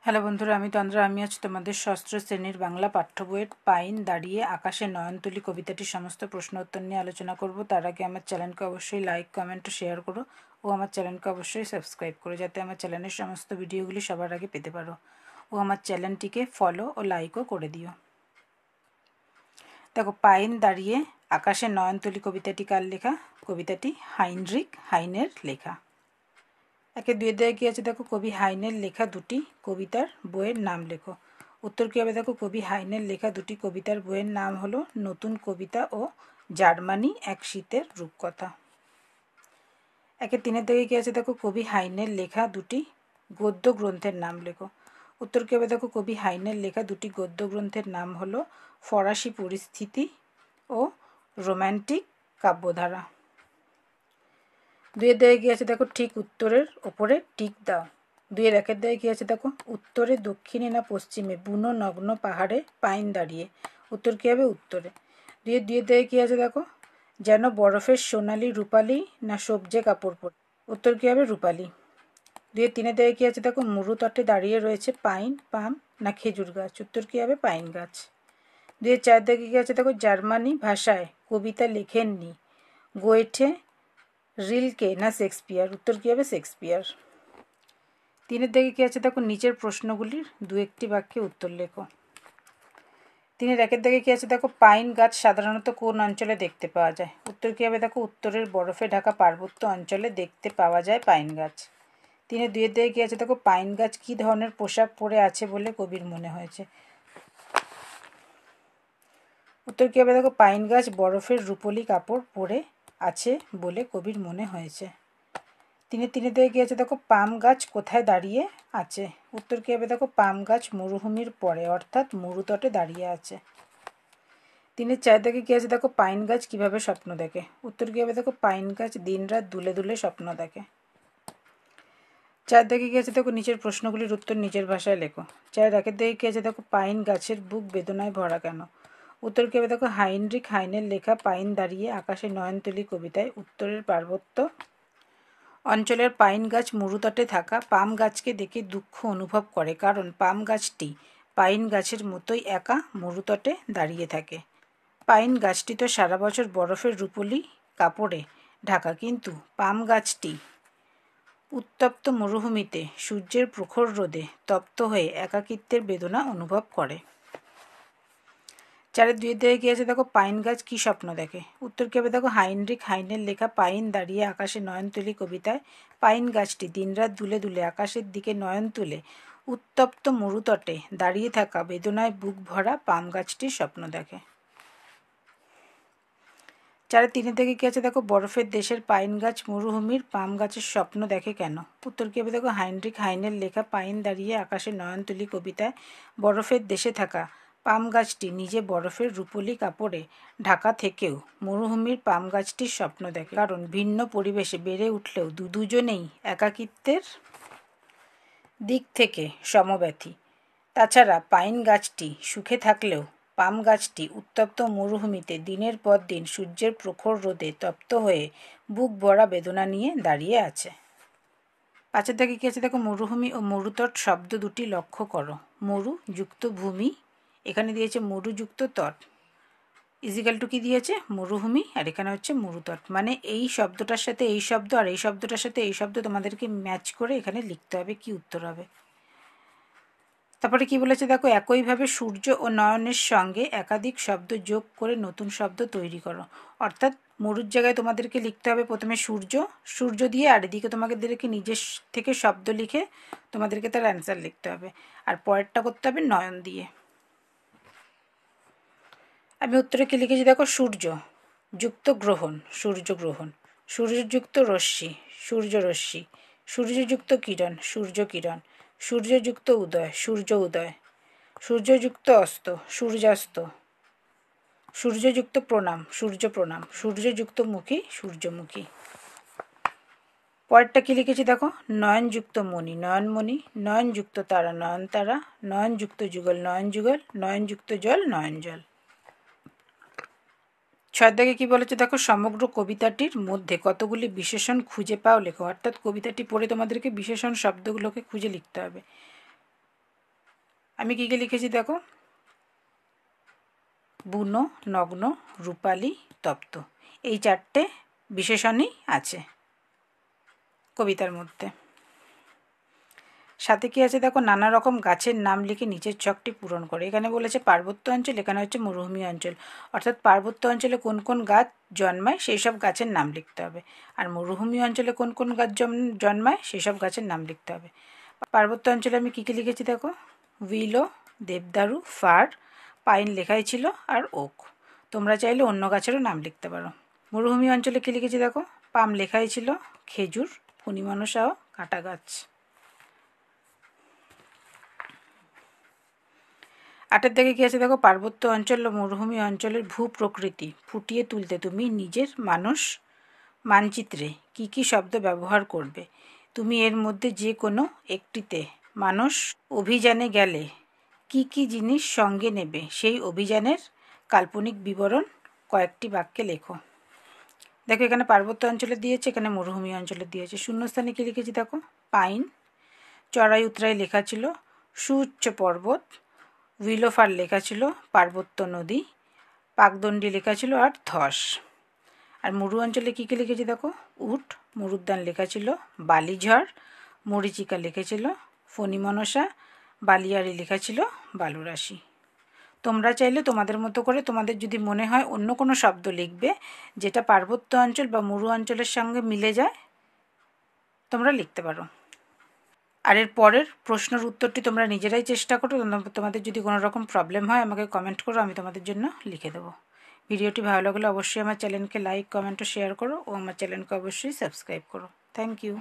Hello বন্ধুরা, আমি তন্দ্রা। আমি আজ তোমাদের ষষ্ঠ শ্রেণীর বাংলা পাঠ্য বইয়ের পাইন দাঁড়িয়ে আকাশে নয়নতুলি কবিতাটির সমস্ত প্রশ্ন উত্তর নিয়ে আলোচনা করব। তার আগে আমার চ্যানেলকে অবশ্যই লাইক, কমেন্ট ও শেয়ার করো ও আমার চ্যানেলকে অবশ্যই সাবস্ক্রাইব করো, যাতে আমার চ্যানেলের সমস্ত ভিডিওগুলি সবার আগে পেতে পারো, ও আমার চ্যানেলটিকে ফলো ও লাইকও করে দিও। দেখো, পাইন দাঁড়িয়ে আকাশে নয়নতুলি কবিতাটি কার লেখা? কবিতাটি হাইনরিখ হাইনের লেখা। একে দুই অধ্যায়ে কী আছে দেখো, কবি হাইনের লেখা দুটি কবিতার বইয়ের নাম লেখো। উত্তর কী হবে দেখো, কবি হাইনের লেখা দুটি কবিতার বইয়ের নাম হলো নতুন কবিতা ও জার্মানি এক শীতের রূপকথা। একে তিনের দিকে কী আছে দেখো, কবি হাইনের লেখা দুটি গদ্য গ্রন্থের নাম লেখো। উত্তর কী হবে দেখো, কবি হাইনের লেখা দুটি গদ্য গ্রন্থের নাম হলো ফরাসি পরিস্থিতি ও রোম্যান্টিক কাব্যধারা। দুইয়ের দায়ে কী আছে দেখো, ঠিক উত্তরের ওপরে টিক দাও। দুইয়ের একের দায়ে কী আছে দেখো, উত্তরে, দক্ষিণে না পশ্চিমে বুনো নগ্ন পাহাড়ে পাইন দাঁড়িয়ে। উত্তর কী হবে? উত্তরে। দুইয়ের দায়ে কী আছে দেখো, যেন বরফের সোনালি রূপালি না সবজে কাপড় পরে। উত্তর কী হবে? রূপালি। দুইয়ের তিনের দায়ে কী আছে দেখো, মরু তটে দাঁড়িয়ে রয়েছে পাইন, পাম না খেজুর গাছ। উত্তর কী হবে? পাইন গাছ। দুইয়ের চার দাগে কী আছে দেখো, জার্মানি ভাষায় কবিতা লেখেননি গোয়েঠে, রিলকে না শেক্সপিয়ার। উত্তর কী হবে? শেক্সপিয়ার। তিনের দিকে কী আছে দেখো, নিচের প্রশ্নগুলির দু একটি বাক্যে উত্তর লেখো। তিনের একের দিকে কী আছে দেখো, পাইন গাছ সাধারণত কোন অঞ্চলে দেখতে পাওয়া যায়? উত্তর কী হবে দেখো, উত্তরের বরফে ঢাকা পার্বত্য অঞ্চলে দেখতে পাওয়া যায় পাইন গাছ। তিনের দুইয়ের দিকে কী আছে দেখো, পাইন গাছ কী ধরনের পোশাক পরে আছে বলে কবির মনে হয়েছে? উত্তর কী হবে দেখো, পাইন গাছ বরফের রূপলি কাপড় পরে আছে বলে কবির মনে হয়েছে। তিনের দিকে কী আছে দেখো, পাম গাছ কোথায় দাঁড়িয়ে আছে? উত্তর কী হবে দেখো, পাম গাছ মরুভূমির পরে অর্থাৎ মরুতটে দাঁড়িয়ে আছে। তিনের চার দিকে কী আছে দেখো, পাইন গাছ কীভাবে স্বপ্ন দেখে? উত্তর কী হবে দেখো, পাইন গাছ দিনরাত দুলে দুলে স্বপ্ন দেখে। চার দিকে কী আছে দেখো, নিচের প্রশ্নগুলির উত্তর নিজের ভাষায় লেখো। চার একের দিকে কী আছে দেখো, পাইন গাছের বুক বেদনায় ভরা কেন? উত্তর কী হবে দেখো, হাইনরিখ হাইনের লেখা পাইন দাঁড়িয়ে আকাশে নয়নতুলি কবিতায় উত্তরের পার্বত্য অঞ্চলের পাইন গাছ মরুতটে থাকা পাম গাছকে দেখে দুঃখ অনুভব করে, কারণ পাম গাছটি পাইন গাছের মতোই একা মরুতটে দাঁড়িয়ে থাকে। পাইন গাছটি তো সারা বছর বরফের রূপলি কাপড়ে ঢাকা, কিন্তু পাম গাছটি উত্তপ্ত মরুভূমিতে সূর্যের প্রখর রোদে তপ্ত হয়ে একাকিত্বের বেদনা অনুভব করে। চারের দুই দিকে কী আছে দেখো, পাইন গাছ কী স্বপ্ন দেখে? উত্তর কী হবে দেখো, হাইনরিখ হাইনের লেখা পাইন দাঁড়িয়ে আকাশে নয়নতুলি কবিতায় পাইন গাছটি দিনরাত দুলে দুলে আকাশের দিকে নয়ন তুলে উত্তপ্ত মরুতটে দাঁড়িয়ে থাকা বেদনায় বুক ভরা পাম গাছটির স্বপ্ন দেখে। চারের তিনের দিকে কী আছে দেখো, বরফের দেশের পাইন গাছ মরুভূমির পাম গাছের স্বপ্ন দেখে কেন? উত্তর কী হবে দেখো, হাইনরিখ হাইনের লেখা পাইন দাঁড়িয়ে আকাশে নয়নতুলি কবিতায় বরফের দেশে থাকা পাম গাছটি নিজে বরফের রূপলি কাপড়ে ঢাকা থেকেও মরুভূমির পাম গাছটির স্বপ্ন দেখে, কারণ ভিন্ন পরিবেশে বেড়ে উঠলেও দুজনেই একাকিত্বের দিক থেকে সমব্যথী। তাছাড়া পাইন গাছটি সুখে থাকলেও পাম গাছটি উত্তপ্ত মরুভূমিতে দিনের পর দিন সূর্যের প্রখর রোদে তপ্ত হয়ে বুক ভরা বেদনা নিয়ে দাঁড়িয়ে আছে। পাঁচের দিকে কী আছে দেখো, মরুভূমি ও মরুতট শব্দ দুটি লক্ষ্য করো। মরু যুক্ত ভূমি, এখানে দিয়েছে মরুযুক্ত তট, ইজিক্যাল টু কি দিয়েছে? মরুভূমি, আর এখানে হচ্ছে মরুতট। মানে এই শব্দটার সাথে এই শব্দ আর এই শব্দটার সাথে এই শব্দ তোমাদেরকে ম্যাচ করে এখানে লিখতে হবে কি উত্তর হবে। তারপরে কি বলেছে দেখো, একইভাবে সূর্য ও নয়নের সঙ্গে একাধিক শব্দ যোগ করে নতুন শব্দ তৈরি করো। অর্থাৎ মরুর জায়গায় তোমাদেরকে লিখতে হবে প্রথমে সূর্য দিয়ে, আর এদিকে তোমাদেরকে নিজের থেকে শব্দ লিখে তোমাদেরকে তার অ্যান্সার লিখতে হবে, আর পরেরটা করতে হবে নয়ন দিয়ে। আমি উত্তরে কি লিখেছি দেখো, সূর্য যুক্ত গ্রহণ, সূর্যগ্রহণ, সূর্যযুক্ত রশ্মি, সূর্যরশ্মি, সূর্যযুক্ত কিরণ, সূর্যকিরণ, সূর্যযুক্ত উদয়, সূর্য উদয়, সূর্যযুক্ত অস্ত, সূর্যাস্ত, সূর্যযুক্ত প্রণাম, সূর্য প্রণাম, সূর্যযুক্ত মুখী, সূর্যমুখী। পরেরটা কি লিখেছি দেখো, নয়নযুক্ত মণি, নয়নমণি, নয়নযুক্ত তারা, নয়নতারা, নয়নযুক্ত যুগল, নয়নযুগল, নয়নযুক্ত জল, নয়নজল। ছয়ের দাগে কী বলেছে দেখো, সমগ্র কবিতাটির মধ্যে কতগুলি বিশেষণ খুঁজে পাও লেখো। অর্থাৎ কবিতাটি পড়ে তোমাদেরকে বিশেষণ শব্দগুলোকে খুঁজে লিখতে হবে। আমি কী কী লিখেছি দেখো, বুনো, নগ্ন, রূপালী, তপ্ত, এই 4টে বিশেষণই আছে কবিতার মধ্যে। সাথে কি আছে দেখো, নানা রকম গাছের নাম লিখে নিচের ছকটি পূরণ করে। এখানে বলেছে পার্বত্য অঞ্চল, এখানে হচ্ছে মরুভূমি অঞ্চল, অর্থাৎ পার্বত্য অঞ্চলে কোন কোন গাছ জন্মায় সেই সব গাছের নাম লিখতে হবে, আর মরুভূমি অঞ্চলে কোন কোন গাছ জন্মায় সেই সব গাছের নাম লিখতে হবে। পার্বত্য অঞ্চলে আমি কী কী লিখেছি দেখো, উইলো, দেবদারু, ফার, পাইন লেখাই ছিল, আর ওক। তোমরা চাইলে অন্য গাছেরও নাম লিখতে পারো। মরুভূমি অঞ্চলে কী লিখেছি দেখো, পাম লেখাই ছিল, খেজুর, ফণিমনসা ও কাঁটা গাছ। 8 দিকে কী আছে দেখো, পার্বত্য অঞ্চল ও মরুভূমি অঞ্চলের ভূপ্রকৃতি ফুটিয়ে তুলতে তুমি নিজের মানচিত্রে কি কি শব্দ ব্যবহার করবে। তুমি এর মধ্যে যে কোনো একটিতে মানুষ অভিযানে গেলে কি কি জিনিস সঙ্গে নেবে সেই অভিযানের কাল্পনিক বিবরণ কয়েকটি বাক্যে লেখো। দেখো এখানে পার্বত্য অঞ্চলে দিয়েছে, এখানে মরুভূমি অঞ্চলে দিয়েছে। শূন্যস্থানে কী লিখেছি দেখো, পাইন, চড়াই উতরাই লেখা ছিল, সুউচ্চ পর্বত, উইলোফার লেখা ছিল, পার্বত্য নদী, পাকদণ্ডী লেখা ছিল, আর ধস। আর মরু অঞ্চলে কী কী লিখেছি দেখো, উট, মরুদ্যান লেখা ছিল, বালিঝড়, মরীচিকা লিখেছিল, ফণিমনসা, বালিয়াড়ি লেখা ছিল, বালুরাশি। তোমরা চাইলে তোমাদের মতো করে তোমাদের যদি মনে হয় অন্য কোনো শব্দ লিখবে যেটা পার্বত্য অঞ্চল বা মরু অঞ্চলের সঙ্গে মিলে যায়, তোমরা লিখতে পারো। আর এর পরের প্রশ্নের উত্তরটি তোমরা নিজেরাই চেষ্টা করো। তোমাদের যদি কোনো রকম প্রবলেম হয় আমাকে কমেন্ট করো, আমি তোমাদের জন্য লিখে দেবো। ভিডিওটি ভালো লাগলে অবশ্যই আমার চ্যানেলকে লাইক, কমেন্ট ও শেয়ার করো, ও আমার চ্যানেলকে অবশ্যই সাবস্ক্রাইব করো। Thank you.